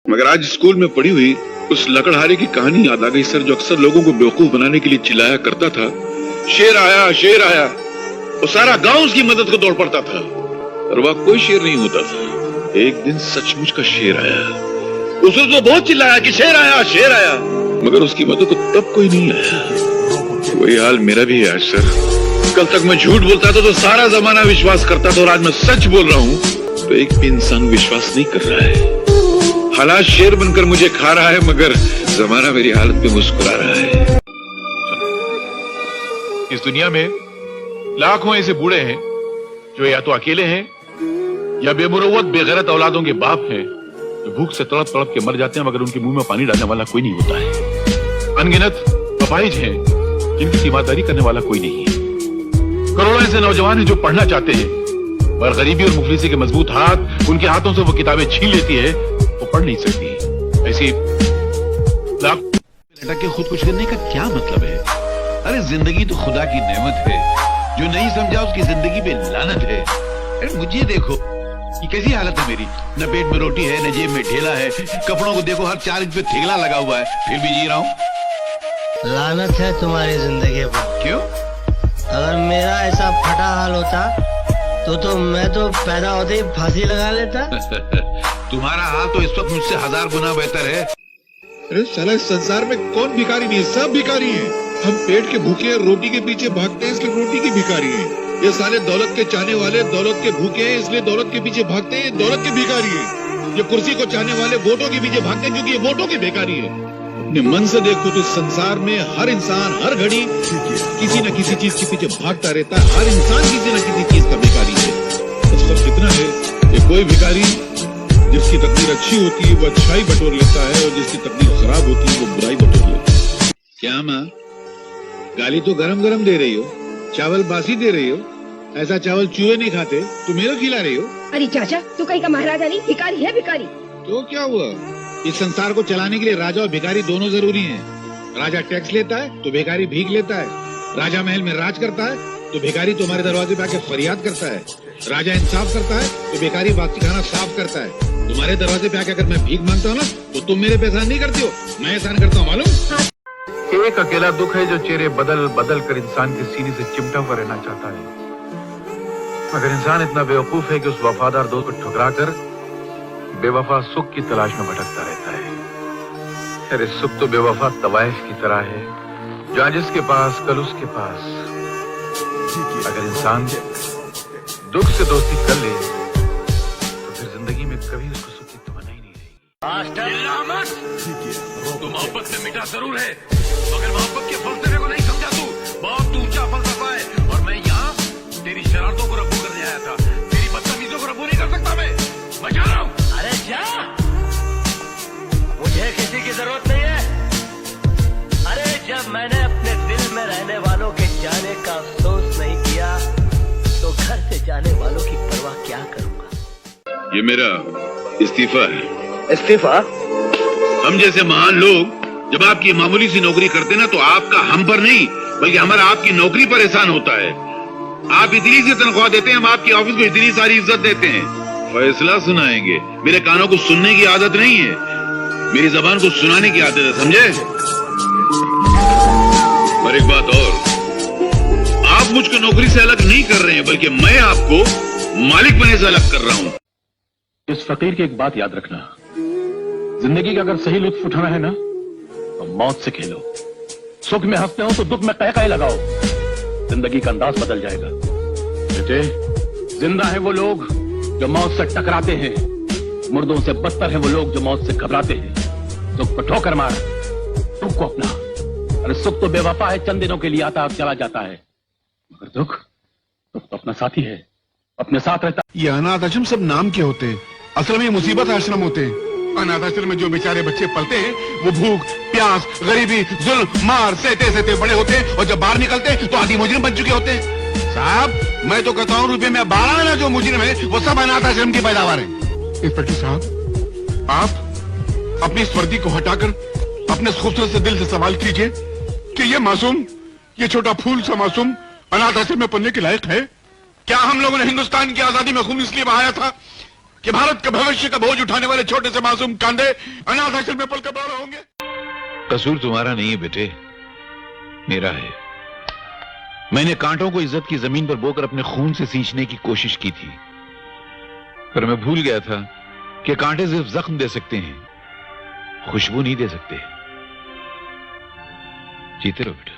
मगर आज स्कूल में पढ़ी हुई उस लकड़हारे की कहानी याद आ गई सर, जो अक्सर लोगों को बेवकूफ बनाने के लिए चिल्लाया करता था, शेर आया शेर आया। वो सारा गांव उसकी मदद को दौड़ पड़ता था, और वह कोई शेर नहीं होता था। एक दिन सचमुच का शेर आया। उसने तो बहुत चिल्लाया कि शेर आया, मगर उसकी मदद को तब कोई नहीं आया। वही हाल मेरा भी है आज सर। कल तक मैं झूठ बोलता था तो सारा जमाना विश्वास करता था, और आज मैं सच बोल रहा हूँ तो एक भी इंसान विश्वास नहीं कर रहा है। हालात शेर बनकर मुझे खा रहा है, मगर जमाना मेरी हालत पे मुस्कुरा रहा है। इस दुनिया में लाखों ऐसे बूढ़े हैं जो या तो अकेले हैं या बेमुरव्वत बेगैरत औलादों के बाप हैं, जो भूख से तड़प तड़प के मर जाते हैं, मगर उनके मुंह में पानी डालने वाला कोई नहीं होता है। अनगिनत अपाहिज हैं जिनकी तीमारदारी करने वाला कोई नहीं है। करोड़ों ऐसे नौजवान हैं जो पढ़ना चाहते हैं, पर गरीबी और मुफलिसी के मजबूत हाथ उनके हाथों से वो किताबें छीन लेती है, वो पढ़ नहीं सकती। ऐसी लाख लटक के खुदकुश करने का क्या मतलब है? अरे जिंदगी तो खुदा की नेमत है, जो नहीं समझा उसकी जिंदगी पे लानत है। अरे मुझे देखो, ये कैसी हालत है मेरी, न पेट में रोटी है, न जेब में ढेला है, कपड़ों को देखो हर 4 इंच पे ठेला लगा हुआ है, फिर भी जी रहा हूँ। लानत है तुम्हारी जिंदगी पर। क्यों? अगर मेरा ऐसा फटा हाल होता तो मैं तो पैदा होते ही फांसी लगा लेता। तुम्हारा हाल तो इस वक्त मुझसे 1000 गुना बेहतर है। अरे साला इस संसार में कौन भिखारी नहीं है, सब भिखारी हैं। हम पेट के भूखे हैं, रोटी के पीछे भागते हैं, इसलिए रोटी के भिखारी हैं। ये साले दौलत के चाहने वाले दौलत के भूखे हैं, इसलिए दौलत के पीछे भागते हैं, दौलत के भिखारी हैं। ये कुर्सी को चाहने वाले वोटों के पीछे भागते हैं, क्योंकि ये वोटों के भिखारी हैं। अपने मन से देखो तो इस संसार में हर इंसान हर घड़ी किसी न किसी चीज के पीछे भागता रहता है। हर इंसान किसी न किसी चीज का भिखारी है। सब कितना है कि कोई भिखारी जिसकी तकदीर अच्छी होती है वो अच्छाई बटोर लेता है, और जिसकी तकदीर खराब होती है वो बुराई बटोर लेता है। क्या माँ, गाली तो गरम गरम दे रही हो, चावल बासी दे रही हो। ऐसा चावल चूहे नहीं खाते, तुम मेरे खिला रही हो। अरे चाचा, तू कहीं का महाराजा नहीं, भिखारी है भिखारी। तो क्या हुआ, इस संसार को चलाने के लिए राजा और भिखारी दोनों जरूरी हैं। राजा टैक्स लेता है तो भिखारी भीख लेता है। राजा महल में राज करता है तो भिखारी तुम्हारे दरवाजे पे आके फरियाद करता है। राजा इंसाफ करता है तो भिखारी बाकी खाना साफ करता है। तुम्हारे दरवाजे पे आके अगर मैं भीख मांगता हूँ ना तो तुम मेरे पे एहसान नहीं करती हो, मैं एहसान करता हूँ, मालूम। एक अकेला दुख है जो चेहरे बदल बदल कर इंसान के सीने से चिमटा हुआ रहना चाहता है, मगर इंसान इतना बेवकूफ है कि उस वफादार दोस्त को ठुकरा कर बेवफा सुख की तलाश में भटकता रहता है। अरे सुख तो बेवफा तवाइफ की तरह है, जो आज इसके पास कल उसके पास। अगर इंसान दुख से दोस्ती कर ले तो फिर जिंदगी में कभी उसको सुख की तमन्ना ही नहीं रहेगी। तो मोहब्बत से मिटा जरूर है, मगर मोहब्बत के फलसफे को नहीं समझा तू। बहुत ऊंचा फलसफा है, और मैं यहाँ तेरी शरारतों को रब्बू करने आया था। तेरी बदतमीजों को रब्बू नहीं कर सकता मैं जा रहा हूँ। अरे क्या, मुझे किसी की जरूरत नहीं है। अरे जब मैंने अपने दिल में रहने वालों के जाने का अफसोस नहीं किया तो घर से जाने वालों की परवाह क्या करूंगा। ये मेरा इस्तीफा है। इस्तीफा? हम जैसे महान लोग जब आपकी मामूली सी नौकरी करते ना, तो आपका हम पर नहीं बल्कि हमारा आपकी नौकरी पर एहसान होता है। आप इतनी सी तनख्वाह देते हैं, हम आपकी ऑफिस को इतनी सारी इज्जत देते हैं। फैसला सुनाएंगे, मेरे कानों को सुनने की आदत नहीं है, मेरी जबान को सुनाने की आदत है, समझे? और एक बात और, आप मुझको नौकरी से अलग नहीं कर रहे हैं, बल्कि मैं आपको मालिक बनने से अलग कर रहा हूं। इस फकीर की एक बात याद रखना, जिंदगी का अगर सही लुत्फ उठाना है ना तो मौत से खेलो। सुख में हंसते हो तो दुख में कह लगाओ, जिंदगी का अंदाज बदल जाएगा। बेटे, जिंदा है वो लोग जो मौत से टकराते हैं, मुर्दों से बदतर है वो लोग जो मौत से घबराते हैं। दुख को ठोकर मार, दुख को अपना। अरे सुख तो बेवफा है, चंद दिनों के लिए आता और चला जाता है, मगर दुख तो अपना साथी है, अपने साथ रहता। ये अनाथ आश्रम सब नाम के होते हैं, असल में ये मुसीबत आश्रम होते हैं। अनाथ आश्रम में जो बेचारे बच्चे पलते हैं वो भूख प्यास गरीबी जुल्म मार सहते सहते बड़े होते हैं, और जब बाहर निकलते हैं तो आदि मुजरिम बन चुके होते हैं। साहब, मैं तो कहता हूँ रुपये में 12 आना जो मुजरिम है वो सब अनाथ आश्रम की पैदावार है। इंस्पेक्टर साहब, आप अपनी इस वर्दी को हटाकर अपने खूबसूरत से दिल से सवाल कीजिए कि ये मासूम, ये छोटा फूल सा मासूम अनाथ आश्रम में पढ़ने के लायक है क्या? हम लोगों ने हिंदुस्तान की आजादी में खून इसलिए बहाया था कि भारत के भविष्य का बोझ उठाने वाले छोटे से मासूम कांधे अनाथ आश्रम में पलकर बड़ा होंगे। कसूर तुम्हारा नहीं है बेटे, मेरा है। मैंने कांटों को इज्जत की जमीन पर बोकर अपने खून से सींचने की कोशिश की थी, पर मैं भूल गया था कि कांटे सिर्फ जख्म दे सकते हैं, खुशबू नहीं दे सकते। जीते रहो बेटा।